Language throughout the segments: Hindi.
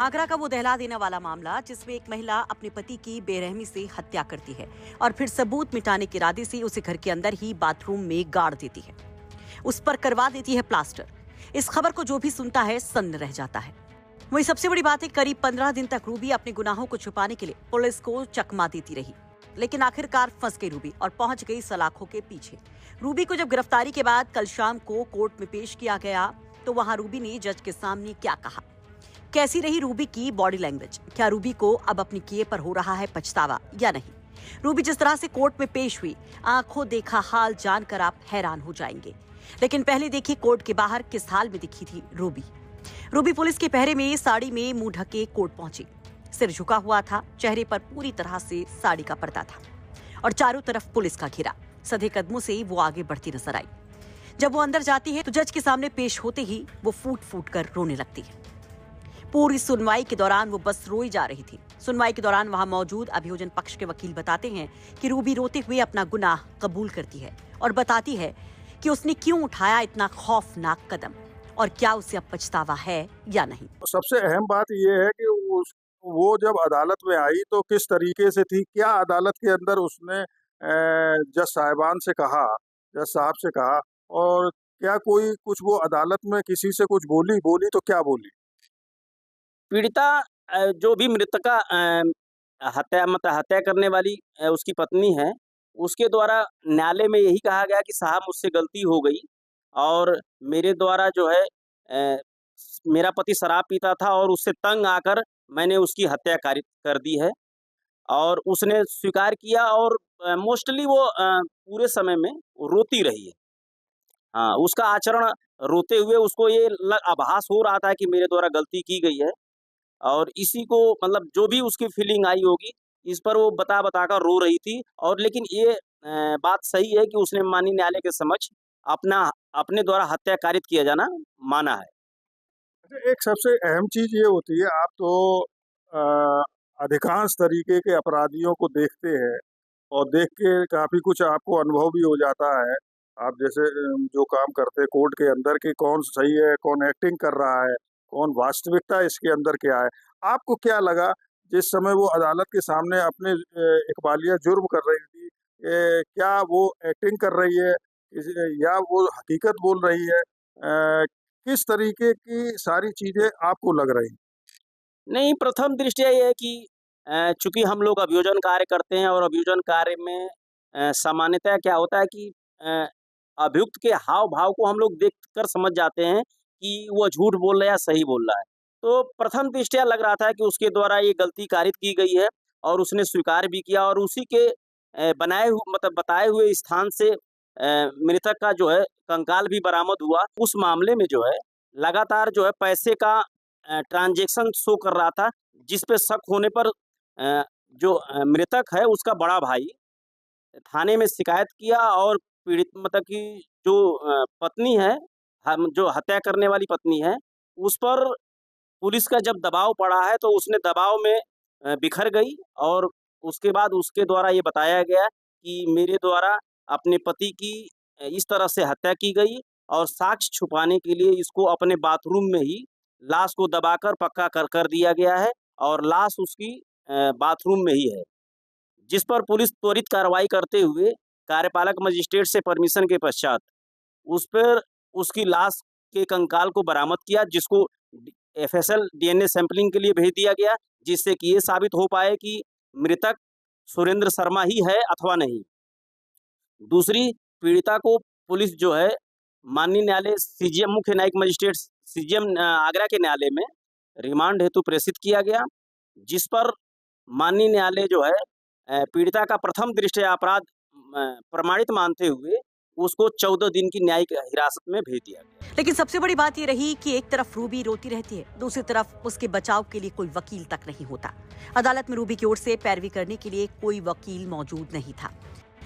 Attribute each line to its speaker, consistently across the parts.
Speaker 1: आगरा का वो दहला देने वाला मामला जिसमें एक महिला अपने पति की बेरहमी से हत्या करती है और फिर सबूत मिटाने के इरादे से उसे घर के अंदर ही बाथरूम में गाड़ देती है, उस पर करवा देती है प्लास्टर। इस खबर को जो भी सुनता है सन्न रह जाता है। वही सबसे बड़ी बात है, करीब 15 दिन तक रूबी अपने गुनाहों को छुपाने के लिए पुलिस को चकमा देती रही, लेकिन आखिरकार फंस गई रूबी और पहुंच गई सलाखों के पीछे। रूबी को जब गिरफ्तारी के बाद कल शाम को कोर्ट में पेश किया गया तो वहां रूबी ने जज के सामने क्या कहा, कैसी रही रूबी की बॉडी लैंग्वेज, क्या रूबी को अब अपने किए पर हो रहा है पछतावा या नहीं। रूबी जिस तरह से कोर्ट में पेश हुई, आंखों देखा हाल जानकर आप हैरान हो जाएंगे। लेकिन पहले देखिए कोर्ट के बाहर किस हाल में दिखी थी रूबी। रूबी पुलिस के पहरे में साड़ी में मुंह ढके कोर्ट पहुंची, सिर झुका हुआ था, चेहरे पर पूरी तरह से साड़ी का पर्दा था और चारों तरफ पुलिस का घेरा। सधे कदमों से वो आगे बढ़ती नजर आई। जब वो अंदर जाती है तो जज के सामने पेश होते ही वो फूट फूट कर रोने लगती है। पूरी सुनवाई के दौरान वो बस रोई जा रही थी। सुनवाई के दौरान वहां मौजूद अभियोजन पक्ष के वकील बताते हैं कि रूबी रोते हुए अपना गुनाह कबूल करती है और बताती है कि उसने क्यों उठाया इतना खौफनाक कदम और क्या उसे अब पछतावा है या नहीं।
Speaker 2: सबसे अहम बात यह है कि वो जब अदालत में आई तो किस तरीके से थी, क्या अदालत के अंदर उसने जज साहब से कहा और क्या कोई कुछ वो अदालत में किसी से कुछ बोली तो क्या बोली।
Speaker 3: पीड़िता जो भी मृतका हत्या करने वाली उसकी पत्नी है, उसके द्वारा न्यायालय में यही कहा गया कि साहब मुझसे गलती हो गई और मेरे द्वारा जो है मेरा पति शराब पीता था और उससे तंग आकर मैंने उसकी हत्या कर दी है और उसने स्वीकार किया और मोस्टली वो पूरे समय में रोती रही है। हाँ, उसका आचरण रोते हुए उसको ये आभास हो रहा था कि मेरे द्वारा गलती की गई है और इसी को मतलब जो भी उसकी फीलिंग आई होगी इस पर वो बता कर रो रही थी। और लेकिन ये बात सही है कि उसने माननीय न्यायालय के समक्ष अपने द्वारा हत्या कारित किया जाना माना है।
Speaker 2: एक सबसे अहम चीज ये होती है, आप तो अधिकांश तरीके के अपराधियों को देखते हैं और देख के काफी कुछ आपको अनुभव भी हो जाता है। आप जैसे जो काम करते हैं कोर्ट के अंदर कि कौन सही है, कौन एक्टिंग कर रहा है, कौन वास्तविकता इसके अंदर क्या है। आपको क्या लगा जिस समय वो अदालत के सामने अपने इकबालिया जुर्म कर रही थी, क्या वो एक्टिंग कर रही है या वो हकीकत बोल रही है, किस तरीके की सारी चीजें आपको लग रही।
Speaker 3: नहीं, प्रथम दृष्टया ये है कि चूंकि हम लोग अभियोजन कार्य करते हैं और अभियोजन कार्य में सामान्यतः क्या होता है कि अभियुक्त के हाव भाव को हम लोग देख कर समझ जाते हैं कि वो झूठ बोल रहा है या सही बोल रहा है। तो प्रथम दृष्टया लग रहा था कि उसके द्वारा ये गलती कारित की गई है और उसने स्वीकार भी किया और उसी के बताए हुए स्थान से मृतक का जो है कंकाल भी बरामद हुआ। उस मामले में जो है लगातार जो है पैसे का ट्रांजैक्शन शो कर रहा था, जिस पे शक होने पर जो मृतक है उसका बड़ा भाई थाने में शिकायत किया और पीड़ित मतलब कि जो पत्नी है, हम जो हत्या करने वाली पत्नी है, उस पर पुलिस का जब दबाव पड़ा है तो उसने दबाव में बिखर गई और उसके बाद उसके द्वारा ये बताया गया कि मेरे द्वारा अपने पति की इस तरह से हत्या की गई और साक्ष्य छुपाने के लिए इसको अपने बाथरूम में ही लाश को दबाकर पक्का कर दिया गया है और लाश उसकी बाथरूम में ही है, जिस पर पुलिस त्वरित कार्रवाई करते हुए कार्यपालक मजिस्ट्रेट से परमिशन के पश्चात उस पर उसकी लाश के कंकाल को बरामद किया, जिसको एफएसएल डीएनए सैंपलिंग के लिए भेज दिया गया, जिससे कि ये साबित हो पाए कि मृतक सुरेंद्र शर्मा ही है अथवा नहीं। दूसरी, पीड़िता को पुलिस जो है माननीय न्यायालय सीजीएम मुख्य न्यायिक मजिस्ट्रेट सीजीएम आगरा के न्यायालय में रिमांड हेतु प्रेषित किया गया, जिस पर माननीय न्यायालय जो है पीड़िता का प्रथम दृष्टया अपराध प्रमाणित मानते हुए उसको 14 दिन की न्यायिक हिरासत में भेज दिया गया।
Speaker 1: लेकिन सबसे बड़ी बात ये रही कि एक तरफ रूबी रोती रहती है, दूसरी तरफ उसके बचाव के लिए कोई वकील तक नहीं होता। अदालत में रूबी की ओर से पैरवी करने के लिए कोई वकील मौजूद नहीं था।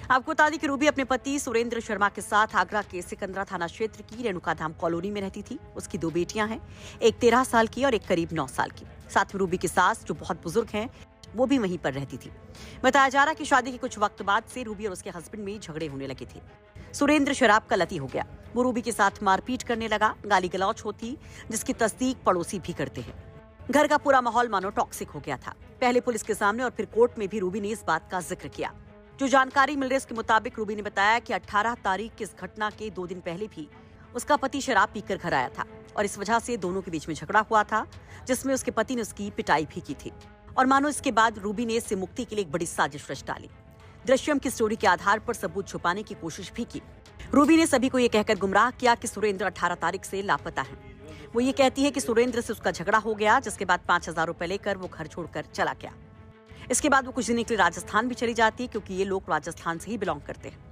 Speaker 1: आपको बता दें कि रूबी अपने पति सुरेंद्र शर्मा के साथ आगरा के सिकंदरा थाना क्षेत्र की रेणुका धाम कॉलोनी में रहती थी। उसकी 2 बेटियां हैं, एक 13 साल की और एक करीब 9 साल की। साथ में रूबी की सास जो बहुत बुजुर्ग हैं, वो भी वहीं पर रहती थी। बताया जा रहा कि शादी के कुछ वक्त बाद से रूबी और उसके हस्बैंड में झगड़े होने लगे थे। सुरेंद्र शराब का लती हो गया, वो रूबी के साथ मारपीट करने लगा, गाली गलौच होती, जिसकी तस्दीक पड़ोसी भी करते हैं। घर का पूरा माहौल मानो टॉक्सिक हो गया था। पहले पुलिस के सामने और फिर कोर्ट में भी रूबी ने इस बात का जिक्र किया। जो जानकारी मिल रही है उसके मुताबिक रूबी ने बताया कि 18 तारीख की इस घटना के 2 दिन पहले भी उसका पति शराब पीकर घर आया था और इस वजह से दोनों के बीच में झगड़ा हुआ था, जिसमें उसके पति ने उसकी पिटाई भी की थी। और मानो इसके बाद रूबी ने इससे मुक्ति के लिए एक बड़ी साजिश रच डाली। दृश्यम की स्टोरी के आधार पर सबूत छुपाने की कोशिश भी की। रूबी ने सभी को ये कहकर गुमराह किया कि सुरेंद्र 18 तारीख से लापता है। वो ये कहती है कि सुरेंद्र से उसका झगड़ा हो गया, जिसके बाद 5,000 रुपए लेकर वो घर छोड़कर चला गया। इसके बाद वो कुछ दिन के लिए राजस्थान भी चली जाती है, क्योंकि ये लोग राजस्थान से ही बिलोंग करते हैं।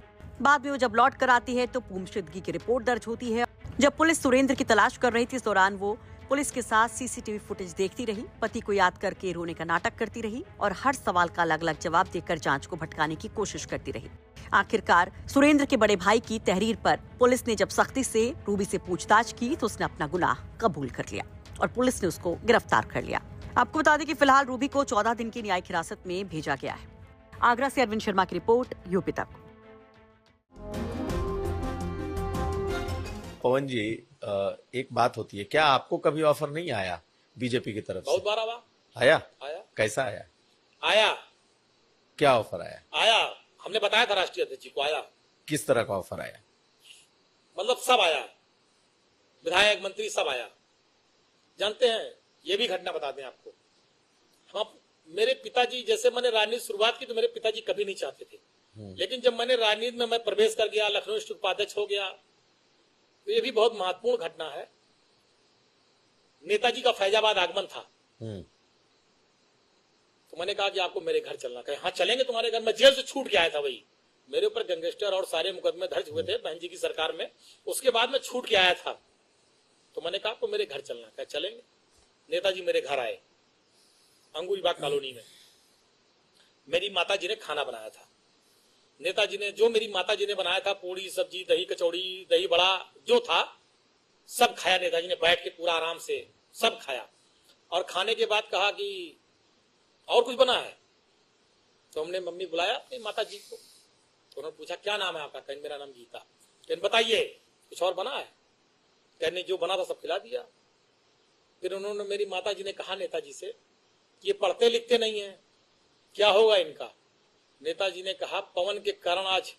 Speaker 1: बाद में वो जब लौट कर आती है तो पोमशुदगी की रिपोर्ट दर्ज होती है। जब पुलिस सुरेंद्र की तलाश कर रही थी, इस दौरान वो पुलिस के साथ सीसीटीवी फुटेज देखती रही, पति को याद करके रोने का नाटक करती रही और हर सवाल का अलग अलग जवाब देकर जांच को भटकाने की कोशिश करती रही। आखिरकार सुरेंद्र के बड़े भाई की तहरीर पर पुलिस ने जब सख्ती से रूबी से पूछताछ की तो उसने अपना गुनाह कबूल कर लिया और पुलिस ने उसको गिरफ्तार कर लिया। आपको बता दें कि फिलहाल रूबी को 14 दिन की न्यायिक हिरासत में भेजा गया है। आगरा से अरविंद शर्मा की रिपोर्ट, यूपी तक।
Speaker 4: पवन जी, एक बात होती है, क्या आपको कभी ऑफर नहीं आया बीजेपी की तरफ से?
Speaker 5: बहुत बार
Speaker 4: आया।
Speaker 5: आया।
Speaker 4: कैसा आया? क्या ऑफर आया?
Speaker 5: हमने बताया था राष्ट्रीय अध्यक्ष जी को। आया।
Speaker 4: किस तरह का ऑफर आया?
Speaker 5: मतलब सब आया, विधायक मंत्री सब आया। जानते हैं, ये भी घटना बता दें आपको, हम मेरे पिताजी, जैसे मैंने राजनीति शुरुआत की तो मेरे पिताजी कभी नहीं चाहते थे, लेकिन जब मैंने राजनीति में मैं प्रवेश कर गया, लखनऊ स्थित उपाध्यक्ष हो गया, तो ये भी बहुत महत्वपूर्ण घटना है। नेताजी का फैजाबाद आगमन था, तो मैंने कहा कि आपको मेरे घर चलना। कहे हाँ चलेंगे तुम्हारे घर। मैं जेल से छूट के आया था, वही मेरे ऊपर गैंगस्टर और सारे मुकदमे दर्ज हुए थे बहन जी की सरकार में। उसके बाद मैं छूट के आया था, तो मैंने कहा आपको मेरे घर चलना। कहे चलेंगे। नेताजी मेरे घर आए, अंगूरीबाग कॉलोनी में। मेरी माता जी ने खाना बनाया था। नेताजी ने, जो मेरी माता जी ने बनाया था, पूड़ी सब्जी, दही कचौड़ी, दही बड़ा जो था, सब खाया। नेताजी ने बैठ के पूरा आराम से सब खाया और खाने के बाद कहा कि और कुछ बना है। तो हमने मम्मी बुलाया अपनी माता जी को, तो उन्होंने पूछा क्या नाम है आपका? कहने मेरा नाम गीता। कहने बताइए कुछ और बना है? कहने जो बना था सब खिला दिया। फिर उन्होंने, मेरी माता जी ने कहा नेताजी से, ये पढ़ते लिखते नहीं है, क्या होगा इनका? नेताजी ने कहा पवन के कारण आज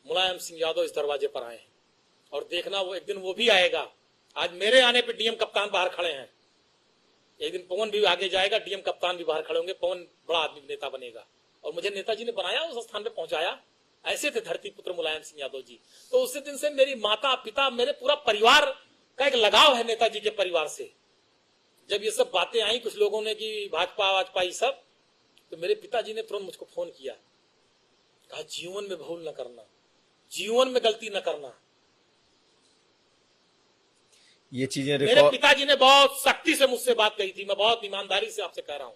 Speaker 5: मुलायम सिंह यादव इस दरवाजे पर आए हैं और देखना वो एक दिन वो भी आएगा। आज मेरे आने पे डीएम कप्तान बाहर खड़े हैं, एक दिन पवन भी आगे जाएगा, डीएम कप्तान भी बाहर खड़े होंगे, पवन बड़ा आदमी नेता बनेगा। और मुझे नेताजी ने बनाया, उस स्थान पे पहुंचाया। ऐसे थे धरती पुत्र मुलायम सिंह यादव जी। तो उसी दिन से मेरी माता पिता, मेरे पूरा परिवार का एक लगाव है नेताजी के परिवार से। जब ये सब बातें आई कुछ लोगों ने कि भाजपा वाजपा ये सब, तो मेरे पिताजी ने तुरंत मुझको फोन किया, कहा जीवन में भूल न करना, जीवन में गलती न करना।
Speaker 4: ये चीजें
Speaker 5: मेरे पिताजी ने बहुत सख्ती से मुझसे बात कही थी। मैं बहुत ईमानदारी से आपसे कह रहा हूं,